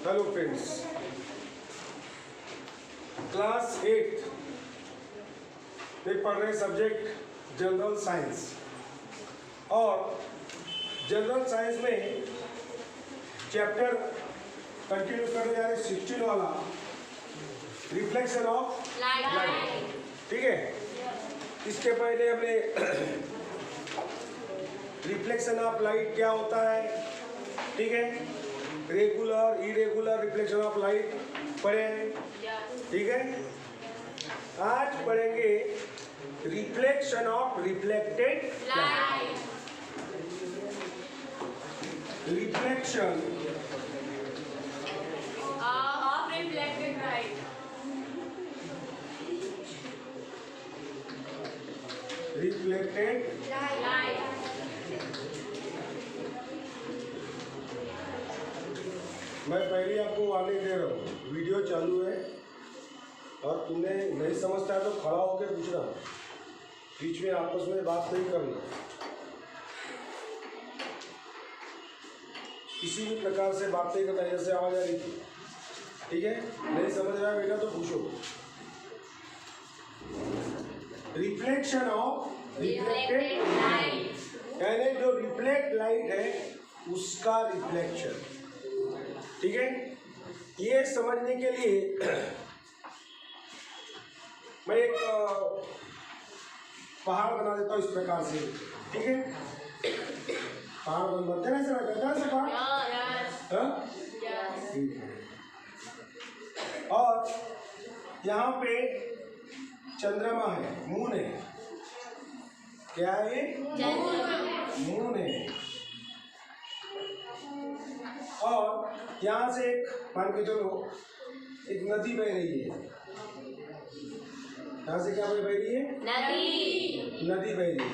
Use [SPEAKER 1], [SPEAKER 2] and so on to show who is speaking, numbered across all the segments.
[SPEAKER 1] Hello friends, class 8 में पढ़ रहे सब्जेक्ट जनरल साइंस। और जनरल साइंस में चैप्टर कंटिन्यू करने जा रहे 16 वाला रिफ्लेक्शन ऑफ लाइट। ठीक है, इसके पहले हमने रिफ्लेक्शन ऑफ लाइट क्या होता है, ठीक है, regular irregular reflection of light पढ़े हैं। ठीक है, आज पढ़ेंगे reflection of reflected light. Reflection
[SPEAKER 2] of reflected light.
[SPEAKER 1] Reflected
[SPEAKER 2] Light.
[SPEAKER 1] मैं पहले आपको वार्निंग दे रहा हूँ, वीडियो चालू है और तुमने नहीं समझता है तो खड़ा होकर पूछना, बीच में आपस में बात नहीं करना। किसी भी प्रकार से बात नहीं करना, जैसे आवाज आ रही थी। ठीक है, नहीं समझ रहा है बेटा तो पूछो। रिफ्लेक्शन ऑफ रिफ्लेक्टेड लाइट, यानी जो रिफ्लेक्ट लाइट है उसका रिफ्लेक्शन। ठीक है, ये समझने के लिए मैं एक पहाड़ बना देता हूँ इस प्रकार से। ठीक है, पहाड़ बनते ना ऐसे पहाड़। हाँ? ठीक है। और यहाँ पे चंद्रमा है, मून है। क्या है? मून है। और यहाँ से एक मान के चलो एक नदी बह रही है। यहाँ से क्या बह रही है? नदी बह रही है।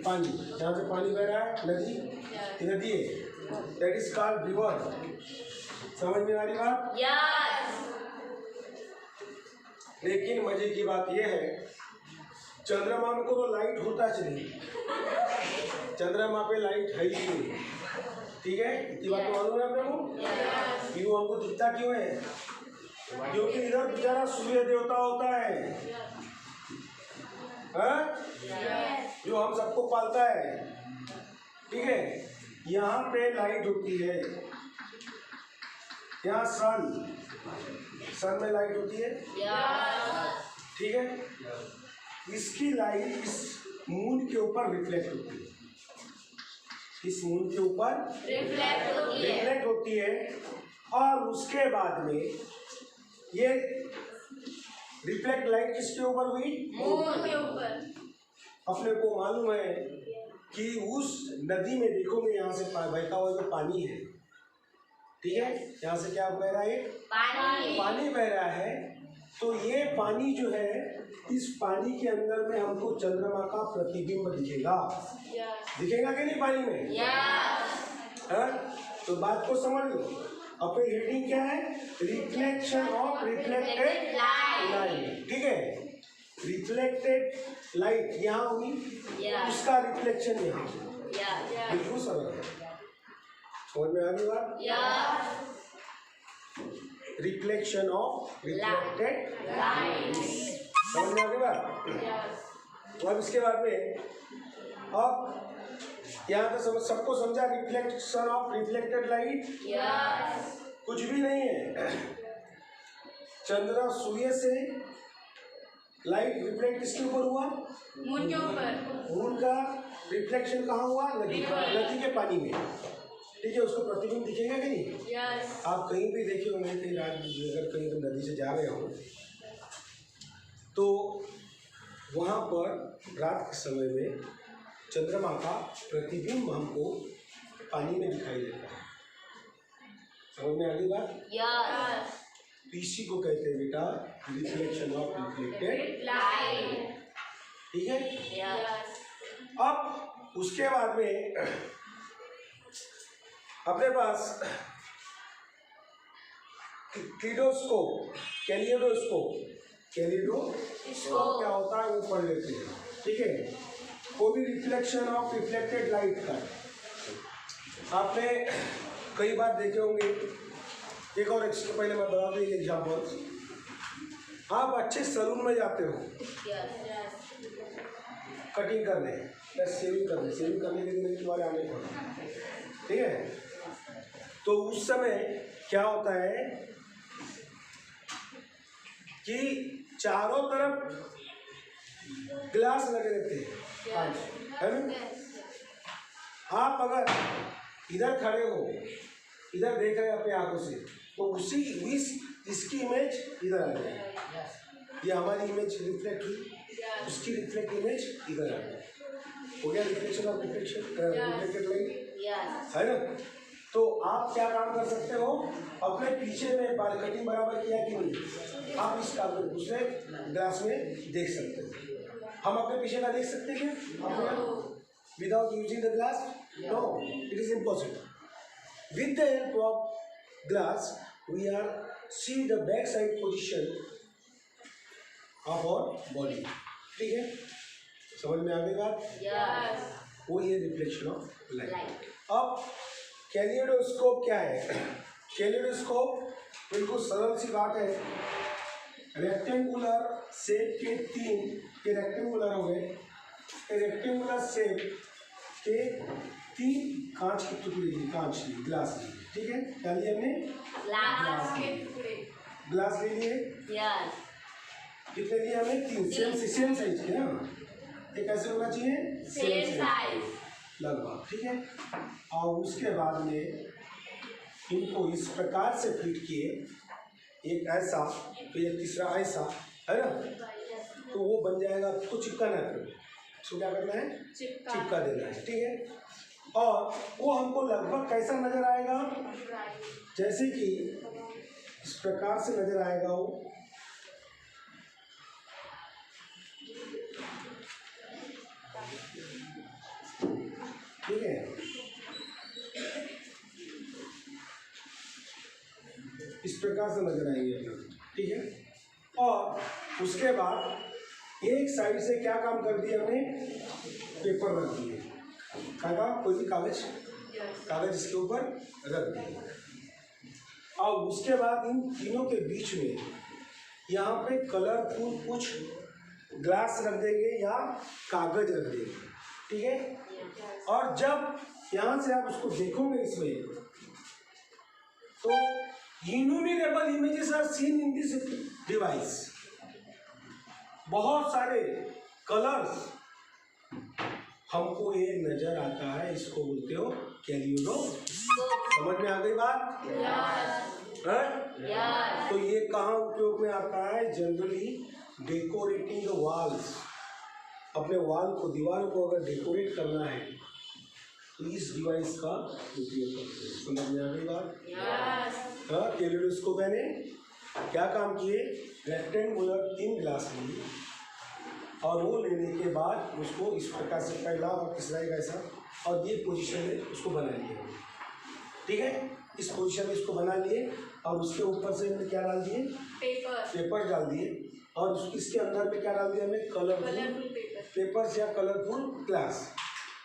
[SPEAKER 1] पानी, यहाँ से पानी बह रहा है, नदी है। That is called river. समझ में आ रही बात? लेकिन मजे की बात यह है, चंद्रमा में तो लाइट होता नहीं, चंद्रमा पे लाइट है ही नहीं। ठीक है, इतनी बात तो मालूम है आप लोगों को? क्यों हमको दिखता क्यों है? क्योंकि इधर बेचारा सूर्य देवता होता है, जो हम सबको पालता है। ठीक है, यहाँ पे लाइट होती है, यहाँ सन में लाइट होती है। ठीक है, इसकी लाइट इस मून के ऊपर रिफ्लेक्ट होती है, इस मून के ऊपर रिफ्लेक्ट होती है। और उसके बाद में ये रिफ्लेक्ट लाइट किसके ऊपर हुई?
[SPEAKER 2] मून के ऊपर।
[SPEAKER 1] अपने को मालूम है कि उस नदी में देखो मैं यहाँ से बहता हुआ जो पानी है, ठीक है, यहाँ से क्या बह रहा है? पानी बह रहा है। तो ये पानी जो है, इस पानी के अंदर में हमको चंद्रमा का प्रतिबिंब दिखेगा। दिखेगा कि नहीं पानी में? तो बात को समझ लो। अपनी हेडिंग क्या है? Reflection of reflected light. ठीक है, रिफ्लेक्टेड लाइट यहाँ हुई, उसका रिफ्लेक्शन यहाँ। बिल्कुल समझ में आ गई बात? रिफ्लेक्शन ऑफ रिफ्लेक्टेड लाइट, समझ में आ गई बात? अब इसके बाद में अब यहाँ पे समझ सबको समझा रिफ्लेक्शन ऑफ रिफ्लेक्टेड लाइट? कुछ भी नहीं है। चंद्र सूर्य से लाइट रिफ्लेक्ट किसके ऊपर हुआ?
[SPEAKER 2] मून के ऊपर।
[SPEAKER 1] मून का रिफ्लेक्शन कहाँ हुआ? नदी के पानी में। ठीक है, उसको प्रतिबिंब दिखेगा कि नहीं? आप कहीं भी देखे होंगे, कहीं रात अगर कहीं तो नदी से जा रहे हो तो वहाँ पर रात के समय में चंद्रमा का प्रतिबिंब हमको पानी में दिखाई देता है। समझ में आ गई बात? तो इसी को कहते हैं बेटा रिफ्लेक्शन ऑफ रिफ्लेक्टेड लाइट। ठीक है, अब उसके बाद में अपने पास कैलिडोस्कोप क्या होता है वो पढ़ लेते हैं। ठीक है, वो भी रिफ्लेक्शन ऑफ रिफ्लेक्टेड लाइट का। आपने कई बार देखे होंगे एक और इसके पहले मैं बता दूँ एक एग्जाम्पल। आप अच्छे सैलून में जाते हो कटिंग करने या शेविंग करने के लिए तुम्हारे आने पड़े, ठीक है। तो उस समय क्या होता है कि चारों तरफ ग्लास लगे रहते हैं, है ना। आप अगर इधर खड़े हो, इधर देख रहे हैं अपनी आंखों से, तो उसी इसकी इमेज इधर आ जाएगी। ये हमारी इमेज रिफ्लेक्ट हुई, उसकी रिफ्लेक्ट इमेज इधर आ गई। हो गया रिफ्लेक्शन ऑफ रिफ्लेक्टेड लाइट, है ना। तो आप क्या काम कर सकते हो, अपने पीछे में बाल कटिंग बराबर किया कि नहीं, आप इस काम में दूसरे ग्लास में देख सकते हो। हम अपने पीछे का देख सकते हैं क्या without using the glass? No, it is impossible. With the help of glass we are see the back side position of our body, ठीक है। समझ में आ गई बात? वो ये रिफ्लेक्शन ऑफ लाइट। अब कैलिडोस्कोप क्या है? कैलिडोस्कोप बिल्कुल सरल सी बात है। रेक्टेंगुलर शेप के तीन, ये रेक्टेंगुलर हो गए, रेक्टेंगुलर शेप के तीन कांच के टुकड़े लिए, कांच लिए, ग्लास लिए, ठीक है। क्या लिए हमने? ग्लास ले लिए। कितने लिए हमने? तीन, सेम साइज के ना। ये कैसे होना चाहिए? सेम साइज लगभग, ठीक है। और उसके बाद में इनको इस प्रकार से फिट किए, एक ऐसा तो एक तीसरा ऐसा, है ना। तो वो बन जाएगा, उसको चिपकाना है, उसको क्या करना है? चिपका देना है, ठीक है। और वो हमको लगभग कैसा नजर आएगा? जैसे कि इस प्रकार से नजर आएगा वो, ठीक है। इस प्रकार से नजर आएंगे, ठीक है। और उसके बाद एक साइड से क्या काम कर दिया हमने? पेपर रख दिए, कोई भी कागज इसके ऊपर रख दिए। और उसके बाद इन तीनों के बीच में यहाँ पे कलरफुल कुछ ग्लास रख देंगे या कागज रख देंगे, ठीक है। और जब यहाँ से आप उसको देखोगे इसमें, तो innumerable images are seen in this device. बहुत सारे कलर्स हमको ये नजर आता है, इसको बोलते हो कैलिडोस्कोप। समझ में आ गई बात? तो ये कहाँ उपयोग में आता है? Generally decorating the walls. अपने वॉल को, दीवार को अगर डेकोरेट करना है तो इस डिवाइस का उपयोग करते हैं। समझ में आ गई बात? हाँ, कैलिडोस्कोप ने क्या काम किए? रेक्टेंगुलर तीन ग्लास लिए, और वो लेने के बाद उसको इस प्रकार से पहला और तीसरा एक ऐसा, और ये पोजीशन में उसको बना लिया, ठीक है। इस पोजीशन में इसको बना लिए, और उसके ऊपर से हमने क्या डाल दिए? पेपर डाल दिए, और इसके अंदर में क्या डाल दिया हमने? कलरफुल पेपर्स या कलरफुल ग्लास।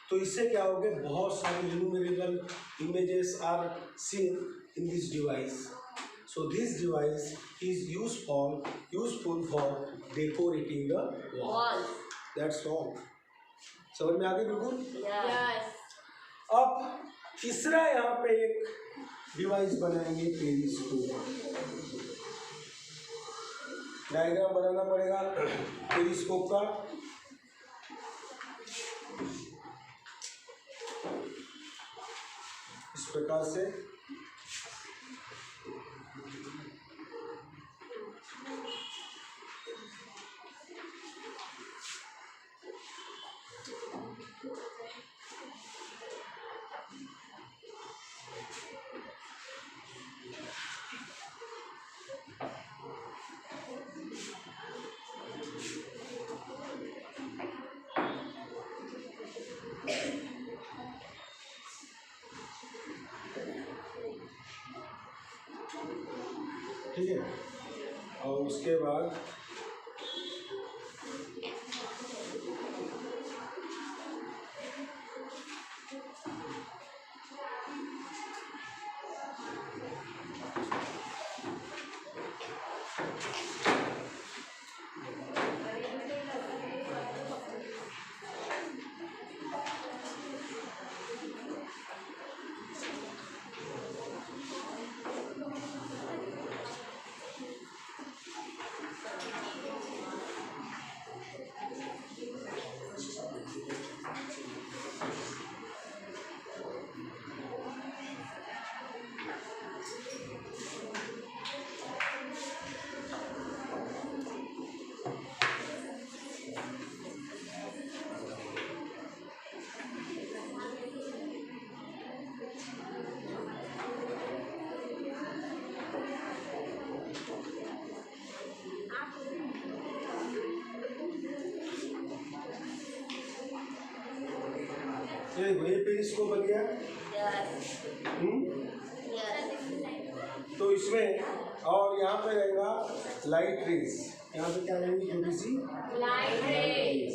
[SPEAKER 1] तो इससे क्या हो गया? बहुत सारे innumerable images are seen in this device. So this device is useful for decorating the wall. That's all. समझ में आ गई बिल्कुल?
[SPEAKER 2] Yes.
[SPEAKER 1] अब तीसरा यहाँ पे एक डिवाइस बनाएंगे, पेरिस्कोप। डायग्राम बनाना पड़ेगा पेरिस्कोप का। इस प्रकार से ठीक है। और उसके बाद देखो ये पेरिस्कोप बन गया। तो इसमें और यहाँ पे रहेगा लाइट रेज। यहाँ पे क्या रहेंगी छोटी सी
[SPEAKER 2] लाइट रेज।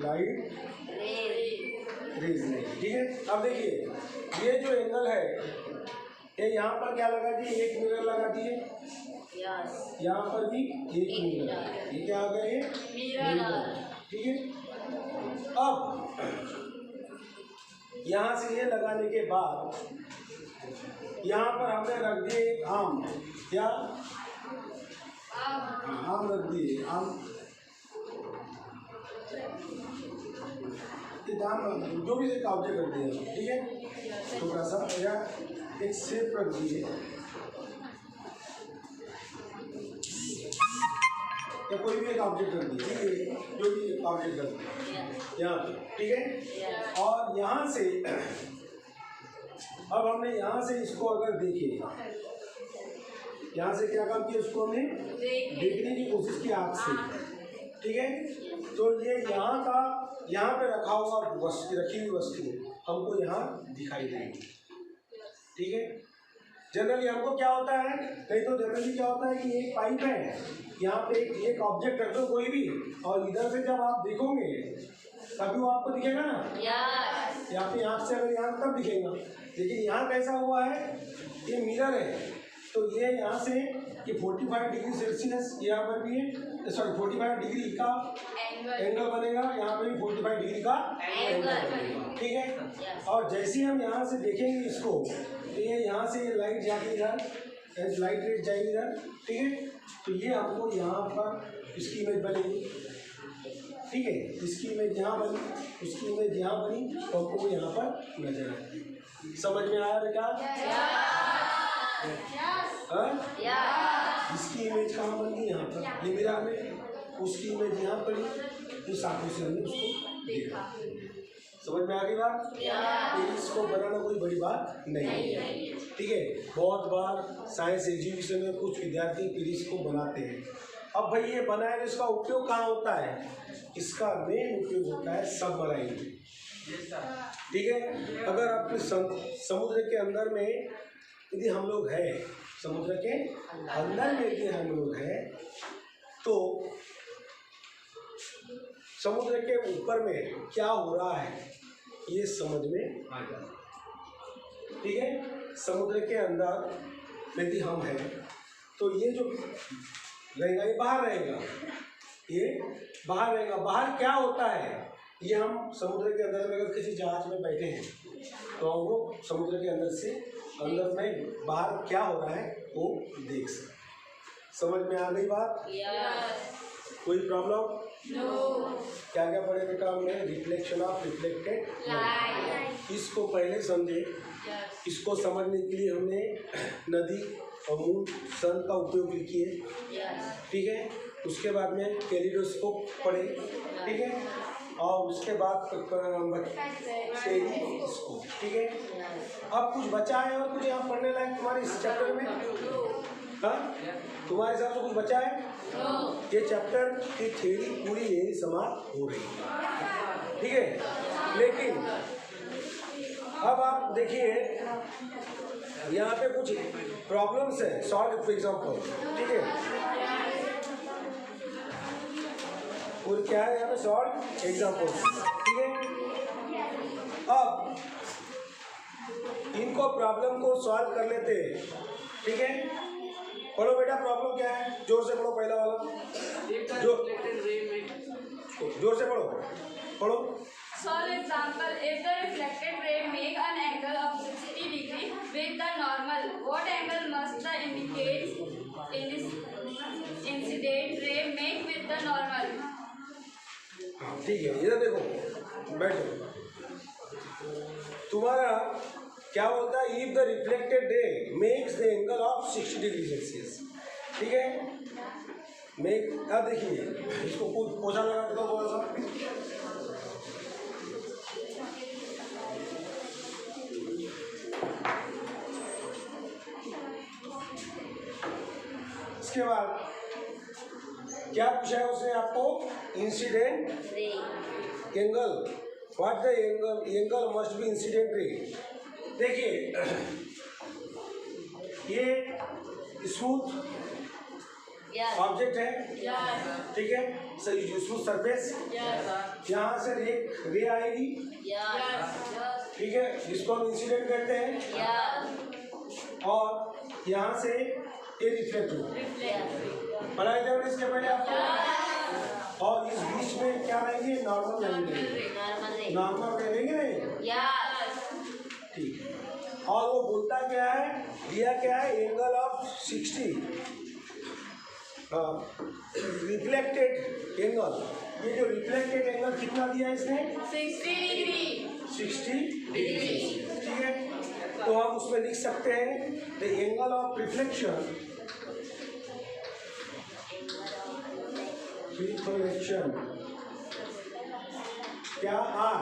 [SPEAKER 1] लाइट रेज नहीं, ठीक है। अब देखिए ये जो एंगल है ये यहाँ पर क्या लगा दिए, एक मिरर लगा दिए, यहाँ पर भी एक मिरर, ये क्या आ गया, ये मिरर, ठीक है। अब यहाँ से ये लगाने के बाद यहाँ पर हमने रख दिए एक आम, क्या आम रख दिए, आम जो भी एक ऑब्जेक्ट रख दिया, ठीक है। थोड़ा सा या एक शेप रख दिए या कोई भी एक ऑब्जेक्ट रख दिए, ठीक है, जो भी ऑब्जेक्ट रख दिए यहाँ पे, ठीक है। और यहाँ से अब हमने यहाँ से इसको अगर देखे, यहाँ से क्या काम किया, उसको हमने देखने की कोशिश की आँख से, ठीक है। तो ये यहाँ पे रखा हुआ वस्तु, रखी हुई वस्तु हमको यहाँ दिखाई देगी, ठीक है। जनरली हमको क्या होता है, कहीं तो जनरली क्या होता है कि एक पाइप है, यहाँ पे एक ऑब्जेक्ट रख दो कोई भी, और इधर से जब आप देखोगे तभी वो आपको दिखेगा ना, यहाँ पे आँख से अगर यहाँ तब दिखेगा। लेकिन यहाँ कैसा हुआ है, ये मिरर है, तो ये यहाँ से ये 45 डिग्री सेल्सियस यहाँ पर भी है, सॉरी 45 डिग्री का एंगल बनेगा, यहाँ पे भी 45 डिग्री का एंगल बनेगा, ठीक है। और जैसे ही हम यहाँ से देखेंगे इसको, तो ये यहाँ से लाइट जाएगी इधर, लाइट रेज जाएगी इधर, ठीक है। तो ये हमको यहाँ पर इसकी इमेज बनेगी, ठीक है। इसकी इमेज यहाँ बनी, उसकी इमेज यहाँ बनी, तो हमको यहाँ पर नजर आएगी। समझ में आया बेटा? इसकी इमेज कहाँ बन गई, यहाँ पर ये मिरर में, उसकी इमेज यहाँ पड़ी, इस आंखों से हमने उसको देखा। समझ में आ गई बात? इसको बनाना कोई बड़ी बात नहीं है, ठीक है। बहुत बार साइंस एग्जीबिशन में कुछ विद्यार्थी पेरिस को बनाते हैं। अब भाई ये बनाया तो इसका उपयोग कहाँ होता है, इसका मेन उपयोग होता है सबमराइन में, ठीक है। अगर अपने समुद्र के अंदर में यदि हम लोग हैं, समुद्र के अंदर में यदि हम लोग हैं, तो समुद्र के ऊपर में क्या हो रहा है ये समझ में आ जाए, ठीक है। समुद्र के अंदर यदि हम हैं तो ये जो रहेगा ये बाहर रहेगा, ये बाहर रहेगा। बाहर क्या होता है, ये हम समुद्र के अंदर में अगर किसी जहाज में बैठे हैं तो हम वो समुद्र के अंदर में बाहर क्या हो रहा है वो देख सकते। समझ में आ गई बात? कोई प्रॉब्लम? क्या क्या पढ़े बेटा हमने? रिफ्लेक्शन ऑफ रिफ्लेक्टेड लाइट, इसको पहले समझे। इसको समझने के लिए हमने नदी और मून सन का उपयोग किए, ठीक है। उसके बाद में कैलिडोस्कोप पढ़े, ठीक है। और उसके बाद टेलीस्कोप, ठीक है। अब कुछ बचा है और कुछ यहाँ पढ़ने लायक तुम्हारे इस चैप्टर में? हाँ, तुम्हारे हिसाब से कुछ बचा है? ये चैप्टर की थ्योरी पूरी यही समाप्त हो रही है, ठीक है। लेकिन अब आप देखिए यहाँ पे कुछ प्रॉब्लम्स है, सॉल्व एग्जाम्पल, ठीक है। और क्या है यहाँ पे? सॉल्व एग्जाम्पल, ठीक है। अब इनको प्रॉब्लम को सॉल्व कर लेते हैं, ठीक है। पढ़ो बेटा, प्रॉब्लम क्या है, जोर से पढ़ो, पहला वाला जोर से पढ़ो।
[SPEAKER 2] Solve example. If the reflected ray make an angle of 60 degree with the normal, what angle must the incident ray make with the normal?
[SPEAKER 1] ठीक है, इधर देखो, बैठो। तुम्हारा क्या बोलता है? If the reflected ray makes the angle of 60 degree Celsius, ठीक है। मेक, अब देखिए इसको कुछ पोछा लगा के दो थोड़ा सा। इसके बाद क्या पूछा है उसने आपको? Incident angle, what the angle must be incident ray. देखिए ये स्मूथ ऑब्जेक्ट है, ठीक है, स्मूथ सरफेस, यहाँ से रे आएगी, ठीक है, जिसको हम इंसिडेंट कहते हैं, और यहाँ से ये रिफ्लेक्ट हो। बनाए थे इसके पहले आपको, और इस बीच में क्या रहेंगे, नॉर्मल रहेंगे, नॉर्मल रहेंगे नहीं, ठीक। और वो बोलता क्या है, दिया क्या है, एंगल ऑफ 60 रिफ्लेक्टेड एंगल। ये जो रिफ्लेक्टेड एंगल कितना दिया है इसने,
[SPEAKER 2] 60 डिग्री,
[SPEAKER 1] 60 डिग्री, ठीक है। तो हम उसमें लिख सकते हैं द एंगल ऑफ रिफ्लेक्शन क्या आर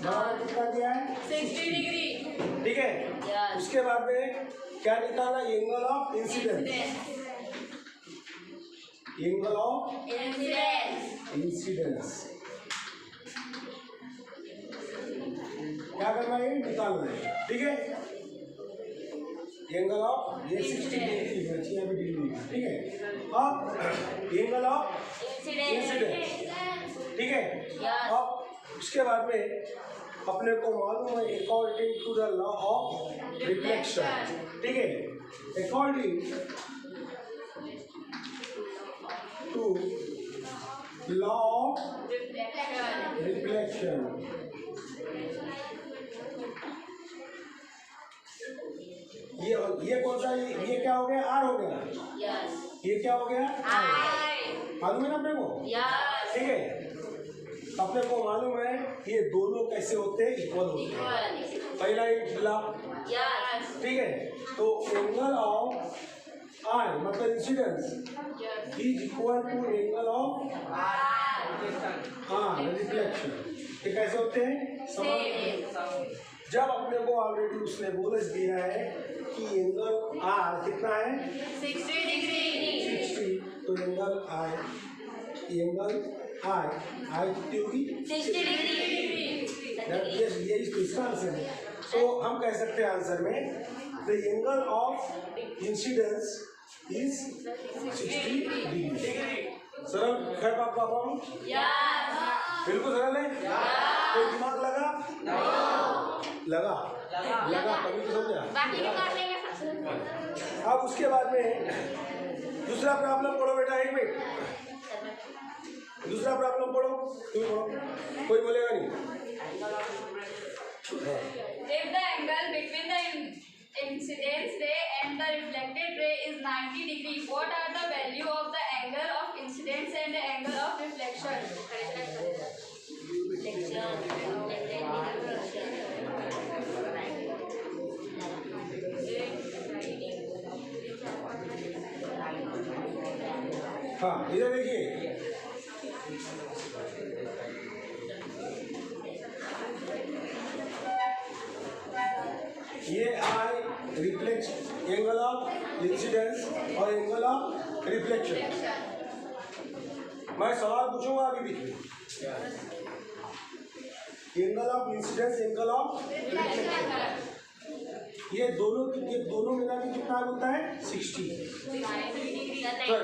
[SPEAKER 1] बराबर कितना दिया है,
[SPEAKER 2] 60 डिग्री,
[SPEAKER 1] ठीक है। उसके बाद में क्या निकालना, angle of incidence, angle of incidence क्या करना है, निकालना है, ठीक है। एंगल ऑफ ये 60 डिग्री, ठीक है। अब एंगल ऑफ इंसिडेंस, ठीक है। अब उसके बाद में अपने को मालूम है according to the law of reflection, ठीक है, according to law of reflection ये कौन सा, ये क्या हो गया, आर हो गया, ये क्या हो गया, मालूम है ना अपने को, ठीक है। अपने को मालूम है ये दोनों कैसे होते हैं, इक्वल होते हैं, पहला एक मिला, ठीक है। तो एंगल ऑफ आई मतलब incidence is equal to angle of reflection. ये कैसे होते हैं, जब अपने को ऑलरेडी उसने बोल दिया है कि एंगल आर कितना है,
[SPEAKER 2] 60 डिग्री,
[SPEAKER 1] 60, तो एंगल आई कितनी होगी,
[SPEAKER 2] 60 डिग्री,
[SPEAKER 1] ये इसका आंसर है। तो हम कह सकते हैं आंसर में the angle of incidence is 60 degree. सरल है पापा, बिल्कुल सरल है, कोई दिमाग लगा, लगा कभी तो समझा। अब उसके बाद में दूसरा प्रॉब्लम पढ़ो बेटा, एक मिनट, दूसरा प्रॉब्लम पढ़ो, तुम पढ़ो, कोई बोलेगा नहीं।
[SPEAKER 2] If the angle between the incidence ray and the reflected ray is 90 degree, what are the value of the angle of incidence and the angle of reflection?
[SPEAKER 1] हाँ इधर देखिए, ये I reflect angle of incidence और angle of reflection. मैं सवाल पूछूंगा अभी भी, angle of incidence, angle of reflection, ये दोनों मिला के कितना होता है, 60,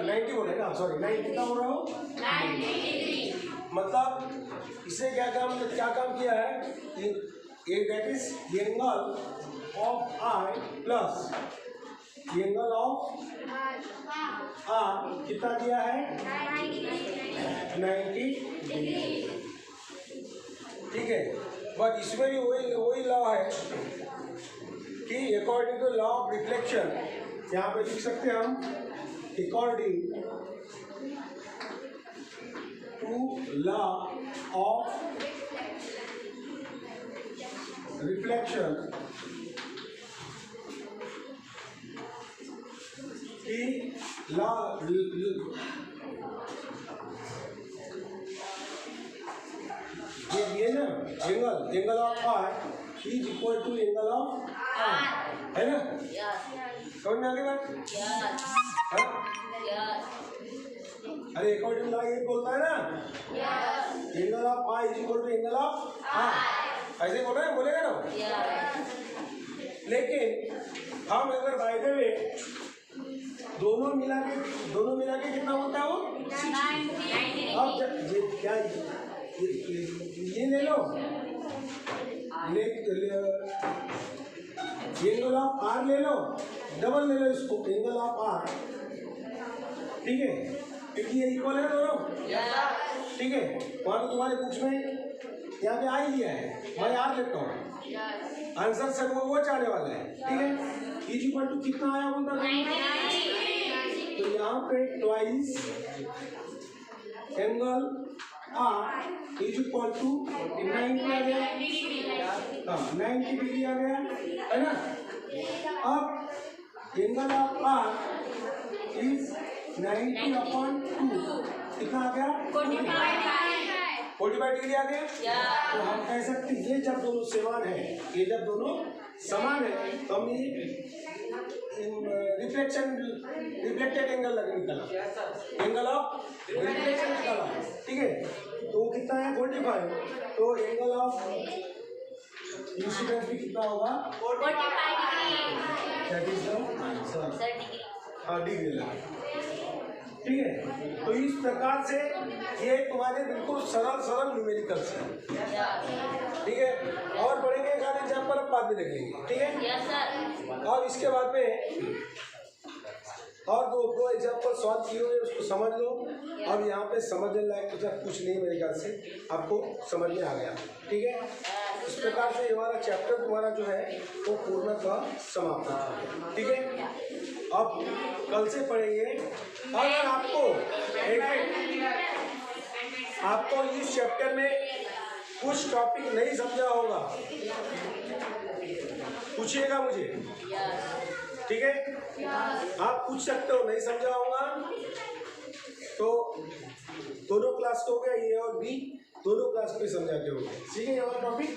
[SPEAKER 1] 90 बोले ना, सॉरी 90 कितना हो रहा हो, 90 डिग्री। मतलब इससे क्या काम किया है, that is angle of I plus angle of R कितना दिया है, 90 डिग्री, ठीक है। बट इसमें भी वही लॉ है कि according to law of reflection, यहाँ पे लिख सकते हैं हम according to law of reflection की लॉ ये ना angle of R is equal to angle of R, है ना, समझ में आ गई बात, अरे अकॉर्डिंग लॉ ये बोलता है ना, angle of i is equal to angle of i, ऐसे बोल रहे हैं, बोलेगा ना। लेकिन हम अगर बाय द वे दोनों मिला के कितना होता है वो 90। अब क्या ये ले लो, एंगल ऑफ आर ले लो, डबल ले लो इसको, एंगल ऑफ आर, ठीक है, क्योंकि ये इक्वल है दोनों, ठीक है। वहाँ तो तुम्हारे बुक्स में यहाँ पे आई लिया है, मैं आर लेता हूँ, आंसर सब वो चाहने वाला है, ठीक है। इज इक्वल टू कितना आया बोलता है, तो यहाँ पे twice angle R is equal to 90 आ गया, हाँ 90 डिग्री आ गया, है ना। अब एंगल ऑफ आर इज 90/2, कितना आ गया 45 डिग्री आ गया। तो हम कह सकते हैं ये जब दोनों समान है, ये जब दोनों समान है तो हम ये रिफ्लेक्टेड एंगल निकला, एंगल ऑफ रिफ्लेक्शन निकाला, ठीक है। तो वो कितना है 45, तो एंगल ऑफ इंसिडेंस भी कितना होगा
[SPEAKER 2] 45 degree,
[SPEAKER 1] that is the answer, हाँ डिग्री लगा, ठीक है। तो इस प्रकार से ये तुम्हारे बिल्कुल सरल न्यूमेरिकल्स हैं, ठीक है। और पढ़ेंगे एक आध एग्जाम्पल अब बाद में देखेंगे, ठीक है। और इसके बाद में और दो एग्जाम्पल सॉल्व किए हुए उसको समझ लो। अब यहाँ पे समझने लायक तो कुछ नहीं, मेरे ख्याल से आपको समझ में आ गया, ठीक है। इस प्रकार से हमारा चैप्टर तुम्हारा जो है वो पूर्णतः समाप्त होता है, ठीक है। अब कल से पढ़ेंगे। अगर आपको इस चैप्टर में कुछ टॉपिक नहीं समझा होगा पूछिएगा मुझे, ठीक है। आप पूछ सकते हो, नहीं समझा होगा तो दोनों क्लास को हो गया, ए और बी दोनों क्लास पे समझा के हो गया, ठीक है। ये वाला टॉपिक